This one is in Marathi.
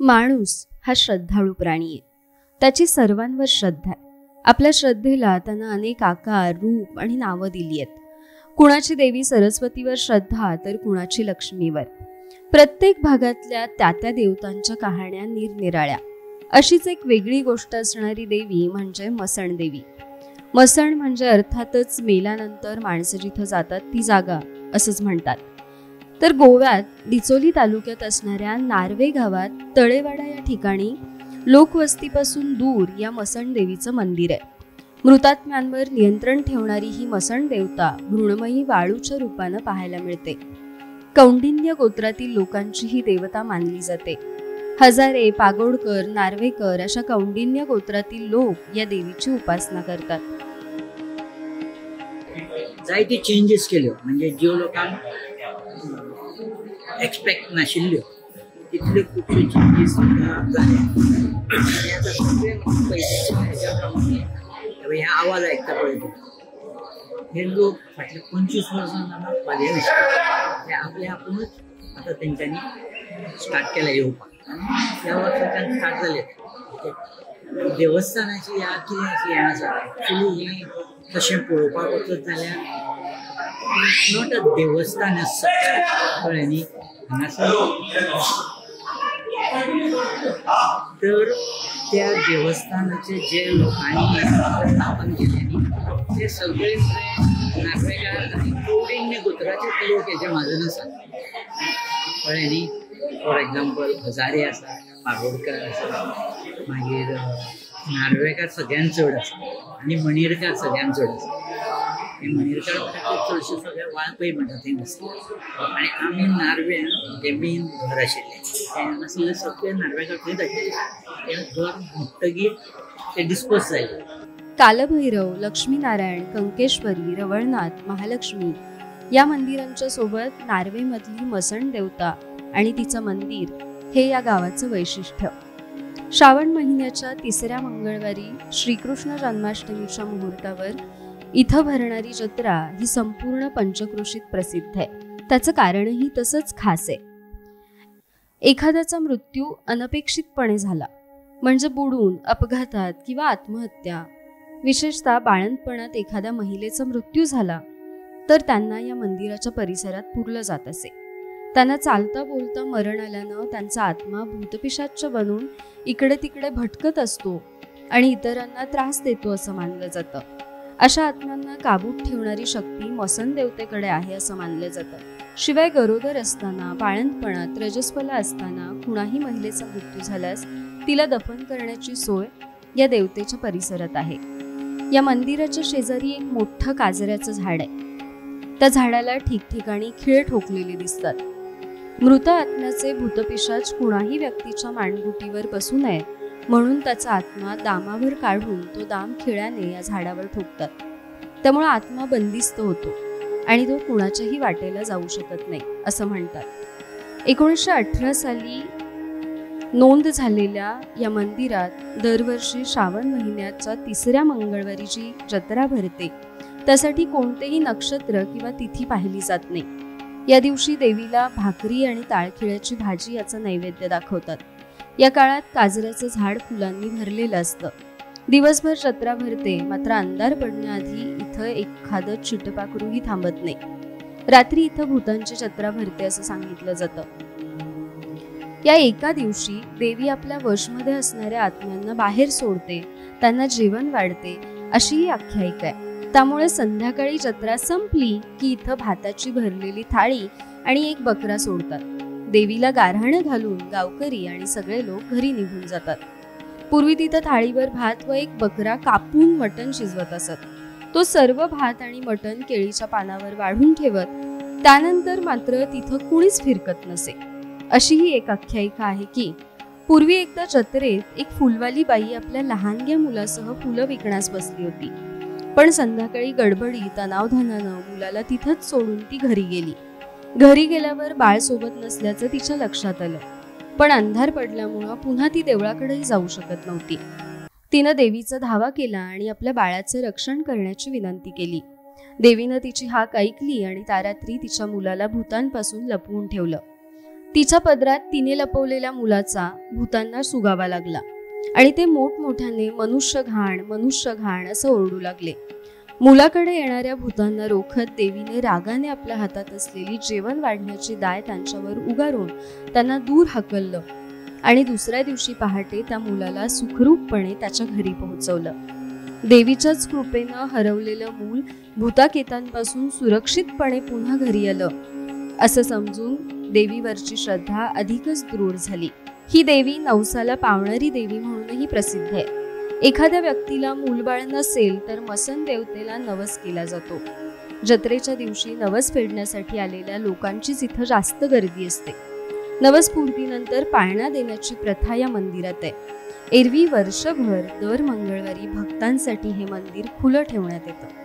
माणूस हा श्रद्धाळू प्राणी आहे. त्याची सर्वांवर श्रद्धा आहे. आपल्या श्रद्धेला त्यानं अनेक आकार, रूप आणि नावं दिली आहेत. कुणाची देवी सरस्वतीवर श्रद्धा तर कुणाची लक्ष्मीवर. प्रत्येक भागातल्या त्या देवतांच्या कहाण्या निरनिराळ्या. अशीच एक वेगळी गोष्ट असणारी देवी म्हणजे मसणदेवी. मसण म्हणजे अर्थातच मेल्यानंतर माणसं जिथं जातात ती जागा असंच म्हणतात. तर गोव्यात बिचोली तालुक्यात असणाऱ्या नार्वे गावात तळेवाडा या ठिकाणी लोकवस्तीपासून दूर या मसणदेवीचं मंदिर आहे. मृतात्म्यांवर नियंत्रण ठेवणारी ही मसण देवता मृण्मयी वाळूच्या रूपानं पाहायला मिळते. कौंडिन्य गोत्रातील लोकांची ही देवता मानली जाते. हजारे, पागोडकर, नार्वेकर अशा कौंडिन्य गोत्रातील लोक या देवीची उपासना करतात. जायते चेंजेस केल्यो म्हणजे ज्यो लोकांक एक्सपेक्ट नाशिल्ल्यो तितल्यो खुबश्यो चेंजीस जाले. आता सगळे पयलींच्या हेच्या प्रमाणे ह्या आवाज आयकता पळय हे लोक फाटल्या 25 वर्सां जाणां फाल्यां दिसता ते आपले आपुणूच आतां तेंच्यांनी स्टार्ट केला येवपाक. त्या वर्साच्यान स्टार्ट जाले. देवस्थानाची ह्या कितें अशी हें आसा एक्चुली हें तशें पळोवपाक वचत जाल्यार नॉट अ देवस्थान कळ्ळें न्ही. हांगासर तर त्या देवस्थानाचे जे लोकांनी स्थापन केले न्ही ते सगळे नार्वेकार आनी कौंडिन्य गोत्राचे लोक हेजे माजून आसात. कळ्ळें न्ही. फॉर एग्जाम्पल हजारे आसा, पागोडकर आसा, मागीर नार्वेकार सगळ्यांत चड आसा आनी मणिरकार सगळ्यांत चड आसा. हे मणिरकार चडशे सगळे वाळपय म्हणटा थंय आसता आनी आमी नार्वे जे मेन घर आशिल्लें तें हांगासरले सगळे नार्वेकार थंय धाडले. तें घर मोडटकीर ते डिस्पोज जाले. कालभैरव, लक्ष्मीनारायण, कंकेश्वरी, रवळनाथ, महालक्ष्मी या मंदिरांच्या सोबत नार्वेमधली मसण देवता आणि तिचं मंदिर हे या गावाचं वैशिष्ट्य. श्रावण महिन्याच्या 3ऱ्या मंगळवारी श्रीकृष्ण जन्माष्टमीच्या मुहूर्तावर इथं भरणारी जत्रा ही संपूर्ण पंचक्रोशीत प्रसिद्ध आहे. त्याचं कारणही तसंच खास आहे. एखाद्याचा मृत्यू अनपेक्षितपणे झाला म्हणजे बुडून, अपघातात किंवा आत्महत्या, विशेषतः बाळंतपणात एखाद्या महिलेचा मृत्यू झाला तर त्यांना या मंदिराच्या परिसरात पुरलं जात असे. त्यांना चालता बोलता मरण आल्यानं त्यांचा आत्मा भूतपिशाच बनून इकडे तिकडे भटकत असतो आणि इतरांना त्रास देतो असं मानलं जातं. अशा आत्म्यांना काबूत ठेवणारी शक्ती मसन देवतेकडे आहे असं मानलं जातं. शिवाय गरोदर असताना, बाळंतपणात, रजस्वला असताना कुणाही महिलेचा मृत्यू झाल्यास तिला दफन करण्याची सोय या देवतेच्या परिसरात आहे. या मंदिराच्या शेजारी एक मोठं काजऱ्याचं झाड आहे. त्या झाडाला ठिकठिकाणी खिळे ठोकलेले दिसतात. मृत आत्म्याचे भूतपिशाच कुणाही व्यक्तीच्या मांडगुटीवर बसू नये म्हणून त्याचा आत्मा दामावर काढून तो दाम खिळ्याने या झाडावर ठोकतात. त्यामुळे आत्मा बंदिस्त होतो आणि तो कुणाच्याही वाटेला जाऊ शकत नाही असं म्हणतात. 1918 साली नोंद झालेल्या या मंदिरात दरवर्षी श्रावण महिन्याच्या 3ऱ्या मंगळवारी जी जत्रा भरते त्यासाठी कोणतेही नक्षत्र किंवा तिथी पाहिली जात नाही. या दिवशी देवीला भाकरी आणि ताळखिळ्याची भाजी याचं नैवेद्य दाखवतात. या काळात काजऱ्याचं झाड फुलांनी भरलेलं असतं. दिवसभर जत्रा भरते, मात्र अंधार पडण्याआधी इथं एखादं चिटपाखरूही थांबत नाही. रात्री इथं भूतांची जत्रा भरते असं सांगितलं जातं. या एका दिवशी देवी आपल्या वशमध्ये असणाऱ्या आत्म्यांना बाहेर सोडते, त्यांना जेवण वाढते अशी ही आख्यायिका आहे. त्यामुळे संध्याकाळी जत्रा संपली की इथं भाताची भरलेली थाळी आणि एक बकरा सोडतात. देवीला गारहाणं घालून गावकरी आणि सगळे लोक घरी निघून जातात. पूर्वी तिथं थाळीवर भात व एक बकरा कापून मटण शिजवत असत. तो सर्व भात आणि मटण केळीच्या पानावर वाढून ठेवत. त्यानंतर मात्र तिथं कुणीच फिरकत नसे. अशी ही एक आख्यायिका आहे की पूर्वी एकदा जत्रेत एक फुलवाली बाई आपल्या लहानग्या मुलासह फुलं विकण्यास बसली होती. पण संध्याकाळी गडबडी तणावधानानं मुलाला तिथंच सोडून ती घरी गेली. घरी गेल्यावर बाळ सोबत नसल्याचं तिच्या लक्षात आलं. पण अंधार पडल्यामुळं पुन्हा ती देवळाकडेही जाऊ शकत नव्हती. तिनं देवीचा धावा केला आणि आपल्या बाळाचं रक्षण करण्याची विनंती केली. देवीनं तिची हाक ऐकली आणि त्या रात्री तिच्या मुलाला भूतांपासून लपवून ठेवलं. तिच्या पदरात तिने लपवलेल्या मुलाचा भूतांना सुगावा लागला आणि ते मोठमोठ्याने मनुष्य घाण असं ओरडू लागले. मुलाकडे येणाऱ्या भूतांना रोखत देवीने रागाने आपल्या हातात असलेली जेवण वाढण्याची दाय त्यांच्यावर उगारून त्यांना दूर हाकललं आणि दुसऱ्या दिवशी पहाटे त्या मुलाला सुखरूपपणे त्याच्या घरी पोहोचवलं. देवीच्याच कृपेनं हरवलेलं मूल भूताकेतांपासून सुरक्षितपणे पुन्हा घरी आलं असं समजून देवीवरची श्रद्धा अधिकच दृढ झाली. ही देवी नवसाला पावणारी देवी म्हणूनही प्रसिद्ध आहे. एखाद्या व्यक्तीला मूलबाळ नसेल तर मसन देवतेला नवस केला जातो. जत्रेच्या दिवशी नवस फेडण्यासाठी आलेल्या लोकांचीच इथं जास्त गर्दी असते. नवसपूर्तीनंतर पाळणा देण्याची प्रथा या मंदिरात आहे. एरवी वर्षभर दर मंगळवारी भक्तांसाठी हे मंदिर खुलं ठेवण्यात येतं.